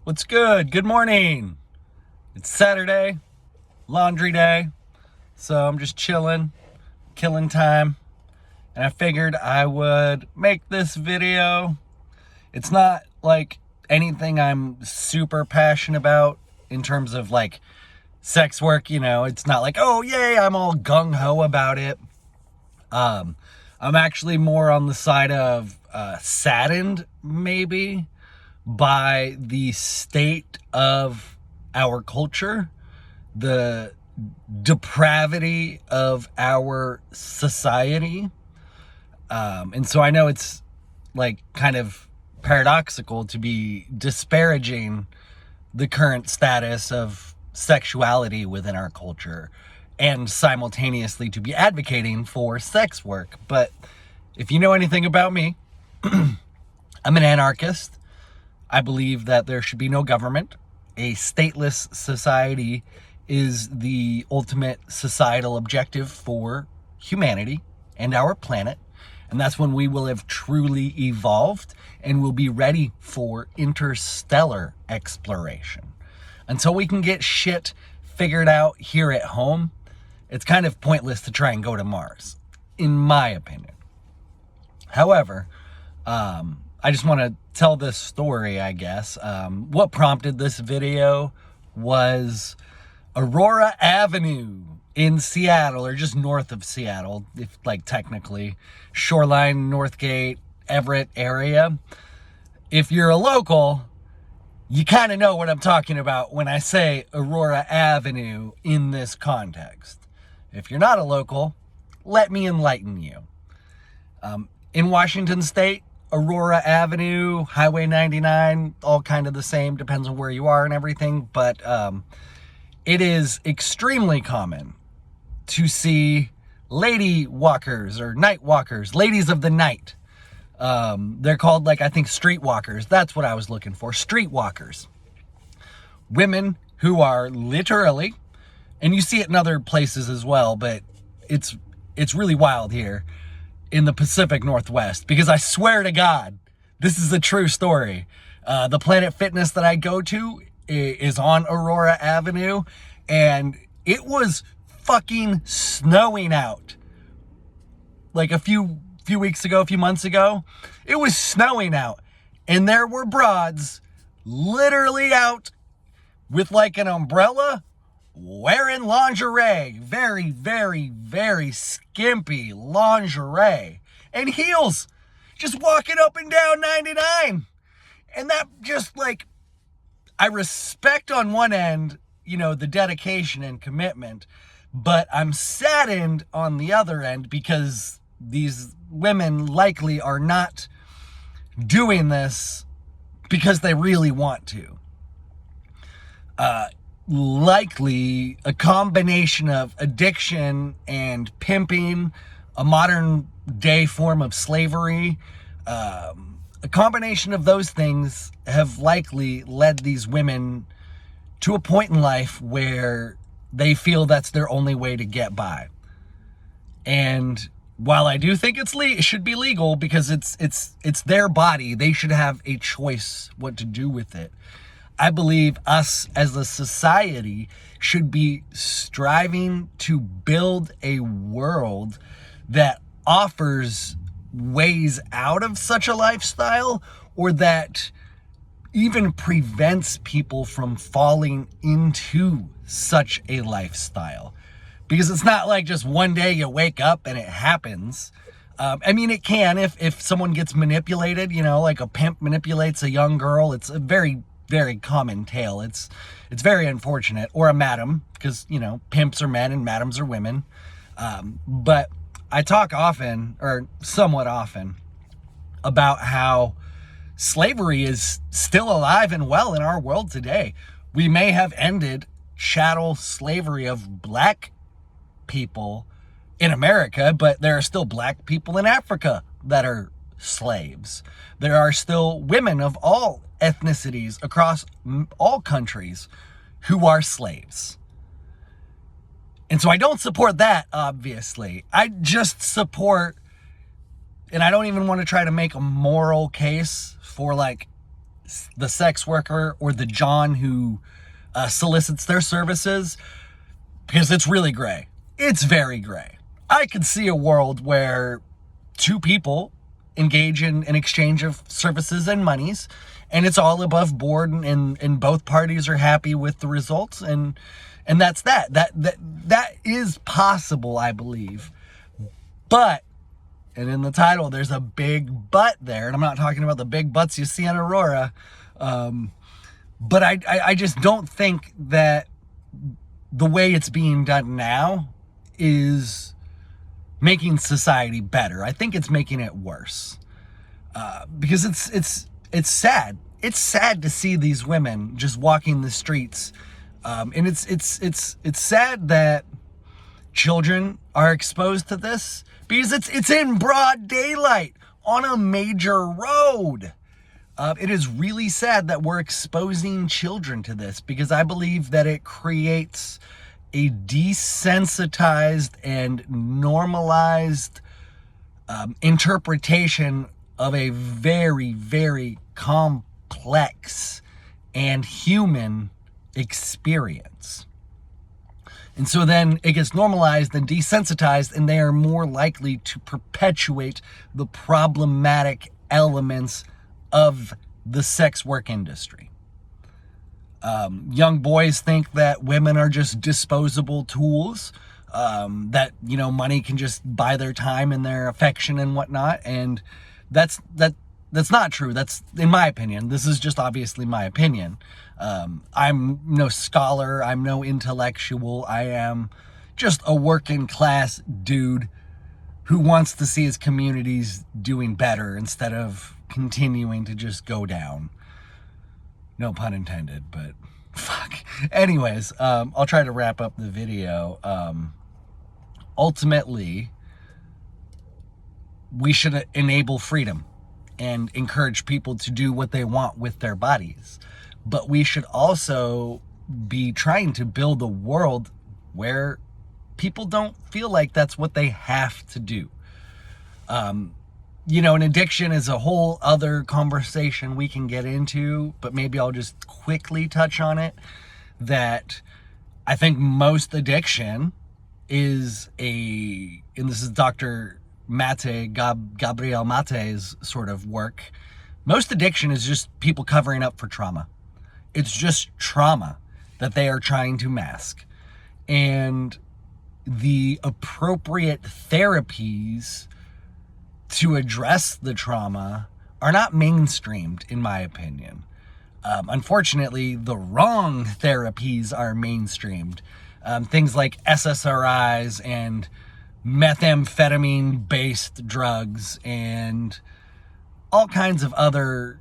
What's good? Good morning. It's Saturday, laundry day, so I'm just chilling, killing time, and I figured I would make this video. It's not like anything I'm super passionate about in terms of like sex work, it's not like, oh yay, I'm all gung-ho about it. I'm actually more on the side of saddened, maybe, by the state of our culture, the depravity of our society. And so I know it's like kind of paradoxical to be disparaging the current status of sexuality within our culture and simultaneously to be advocating for sex work. But if you know anything about me, I'm an anarchist. I believe that there should be no government. A stateless society is the ultimate societal objective for humanity and our planet. And that's when we will have truly evolved and will be ready for interstellar exploration. Until we can get shit figured out here at home, it's kind of pointless to try and go to Mars, in my opinion. However, I just want to tell this story, I guess. What prompted this video was Aurora Avenue in Seattle, or just north of Seattle, if like technically, Shoreline, Northgate, Everett area. If you're a local, you kind of know what I'm talking about when I say Aurora Avenue in this context. If you're not a local, let me enlighten you. In Washington State, Aurora Avenue, Highway 99, all kind of the same, depends on where you are and everything, but it is extremely common to see lady walkers or night walkers, ladies of the night. They're called, like, I think street walkers. That's what I was looking for, street walkers. Women who are literally, and you see it in other places as well, but it's really wild here in the Pacific Northwest, because I swear to God, this is a true story. The Planet Fitness that I go to is on Aurora Avenue, and it was fucking snowing out. Like a few months ago, it was snowing out, and there were broads literally out with like an umbrella, wearing lingerie, very, very, very skimpy lingerie, and heels, just walking up and down 99. And that just, like, I respect on one end, the dedication and commitment, but I'm saddened on the other end because these women likely are not doing this because they really want to. Likely a combination of addiction and pimping, a modern day form of slavery. A combination of those things have likely led these women to a point in life where they feel that's their only way to get by. And while I do think it should be legal because it's their body, they should have a choice what to do with it. I believe us as a society should be striving to build a world that offers ways out of such a lifestyle, or that even prevents people from falling into such a lifestyle. Because it's not like just one day you wake up and it happens. I mean, it can if someone gets manipulated, like a pimp manipulates a young girl. It's a very, very common tale. It's very unfortunate. Or a madam, because, pimps are men and madams are women. But I talk often, or somewhat often, about how slavery is still alive and well in our world today. We may have ended chattel slavery of black people in America, but there are still black people in Africa that are slaves. There are still women of all ethnicities across all countries who are slaves. And so I don't support that, obviously. I just support, and I don't even want to try to make a moral case for like the sex worker or the John who solicits their services, because it's really gray. It's very gray. I could see a world where two people engage in an exchange of services and monies, and it's all above board, and both parties are happy with the results, and that's that. That is possible, I believe. But, and in the title, there's a big but there, and I'm not talking about the big butts you see on Aurora, but I just don't think that the way it's being done now is making society better. I think it's making it worse, because it's sad. It's sad to see these women just walking the streets, and it's sad that children are exposed to this, because it's in broad daylight on a major road. It is really sad that we're exposing children to this, because I believe that it creates a desensitized and normalized interpretation of a very, very complex and human experience. And so then it gets normalized and desensitized, and they are more likely to perpetuate the problematic elements of the sex work industry. Young boys think that women are just disposable tools, that, money can just buy their time and their affection and whatnot. And that's not true. That's, in my opinion, this is just obviously my opinion. I'm no scholar. I'm no intellectual. I am just a working class dude who wants to see his communities doing better instead of continuing to just go down. No pun intended, but fuck. Anyways, I'll try to wrap up the video. Ultimately, we should enable freedom and encourage people to do what they want with their bodies. But we should also be trying to build a world where people don't feel like that's what they have to do. An addiction is a whole other conversation we can get into, but maybe I'll just quickly touch on it, that I think most addiction is and this is Dr. Gabriel Mate's sort of work. Most addiction is just people covering up for trauma. It's just trauma that they are trying to mask. And the appropriate therapies to address the trauma are not mainstreamed, in my opinion. Unfortunately, the wrong therapies are mainstreamed. Things like SSRIs and methamphetamine-based drugs and all kinds of other,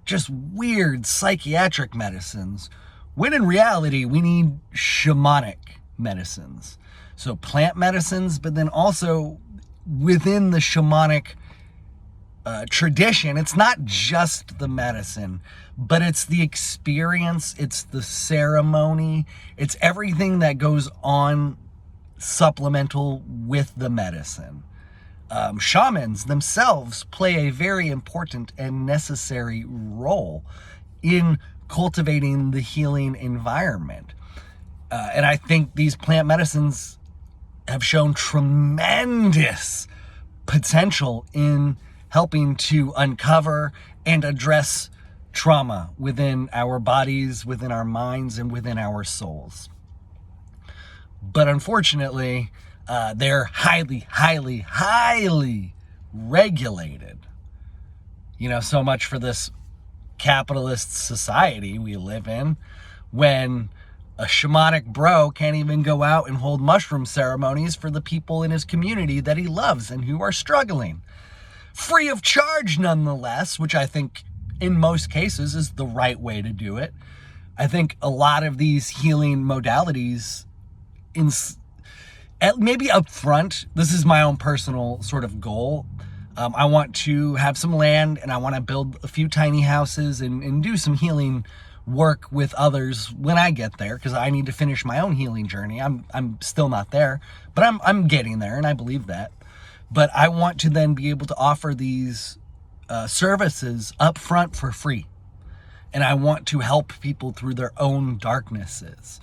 just weird psychiatric medicines, when in reality, we need shamanic medicines. So plant medicines, but then also within the shamanic tradition, it's not just the medicine, but it's the experience, it's the ceremony, it's everything that goes on supplemental with the medicine. Shamans themselves play a very important and necessary role in cultivating the healing environment. And I think these plant medicines have shown tremendous potential in helping to uncover and address trauma within our bodies, within our minds, and within our souls. But unfortunately, they're highly, highly, highly regulated. So much for this capitalist society we live in, when a shamanic bro can't even go out and hold mushroom ceremonies for the people in his community that he loves and who are struggling. Free of charge, nonetheless, which I think in most cases is the right way to do it. I think a lot of these healing modalities, maybe up front, this is my own personal sort of goal. I want to have some land, and I want to build a few tiny houses and do some healing work with others when I get there, because I need to finish my own healing journey. I'm still not there, but I'm getting there, and I believe that. But I want to then be able to offer these services up front for free. and I want to help people through their own darknesses.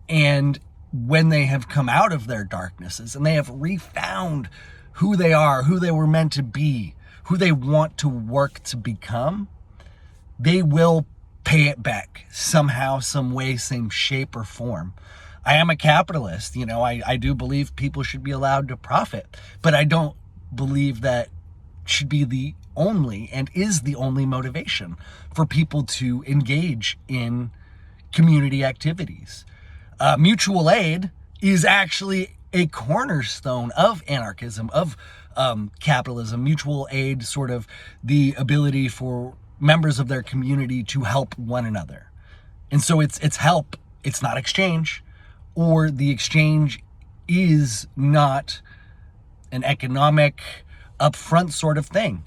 And when they have come out of their darknesses and they have refound who they are, who they were meant to be, who they want to work to become, they will pay it back somehow, some way, same shape or form. I am a capitalist. I do believe people should be allowed to profit, but I don't believe that should be the only and is the only motivation for people to engage in community activities. Mutual aid is actually a cornerstone of anarchism, of capitalism. Mutual aid, sort of the ability for members of their community to help one another. And so it's help, it's not exchange, or the exchange is not an economic upfront sort of thing.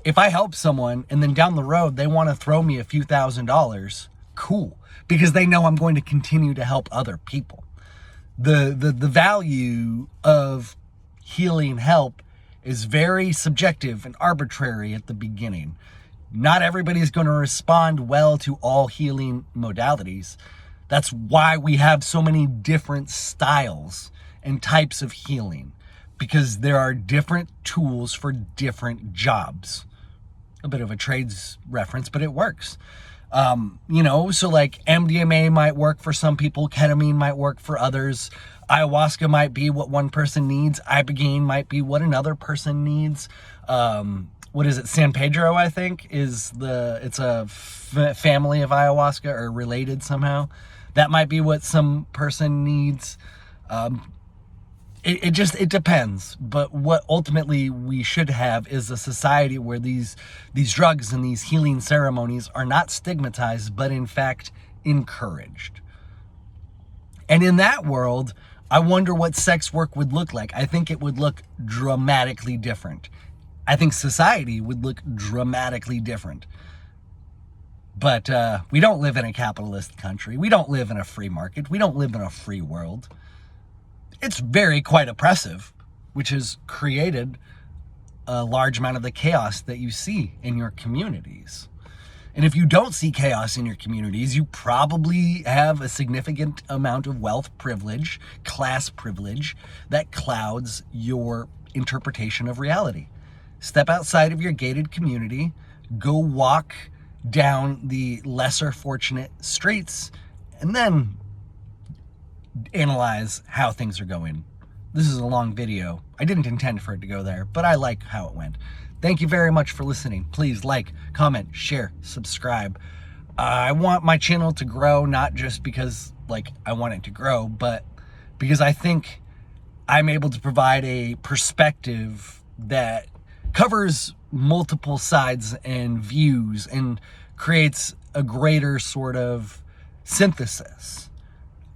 If I help someone and then down the road they want to throw me a few $1,000s, cool, because they know I'm going to continue to help other people. The value of healing help is very subjective and arbitrary at the beginning. Not everybody's going to respond well to all healing modalities. That's why we have so many different styles and types of healing, because there are different tools for different jobs. A bit of a trades reference, but it works. So like MDMA might work for some people, ketamine might work for others, ayahuasca might be what one person needs, ibogaine might be what another person needs. What is it? San Pedro, I think, it's a family of ayahuasca or related somehow. That might be what some person needs. It depends. But what ultimately we should have is a society where these drugs and these healing ceremonies are not stigmatized, but in fact encouraged. And in that world, I wonder what sex work would look like. I think it would look dramatically different. I think society would look dramatically different. But we don't live in a capitalist country. We don't live in a free market. We don't live in a free world. It's quite oppressive, which has created a large amount of the chaos that you see in your communities. And if you don't see chaos in your communities, you probably have a significant amount of wealth privilege, class privilege, that clouds your interpretation of reality. Step outside of your gated community, go walk down the lesser fortunate streets, and then analyze how things are going. This is a long video. I didn't intend for it to go there, but I like how it went. Thank you very much for listening. Please like, comment, share, subscribe. I want my channel to grow, not just because I want it to grow, but because I think I'm able to provide a perspective that covers multiple sides and views and creates a greater sort of synthesis.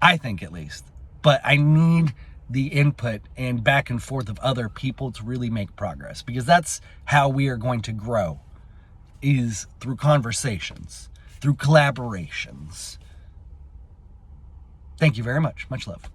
I think, at least. But I need the input and back and forth of other people to really make progress, because that's how we are going to grow, is through conversations, through collaborations. Thank you very much. Much love.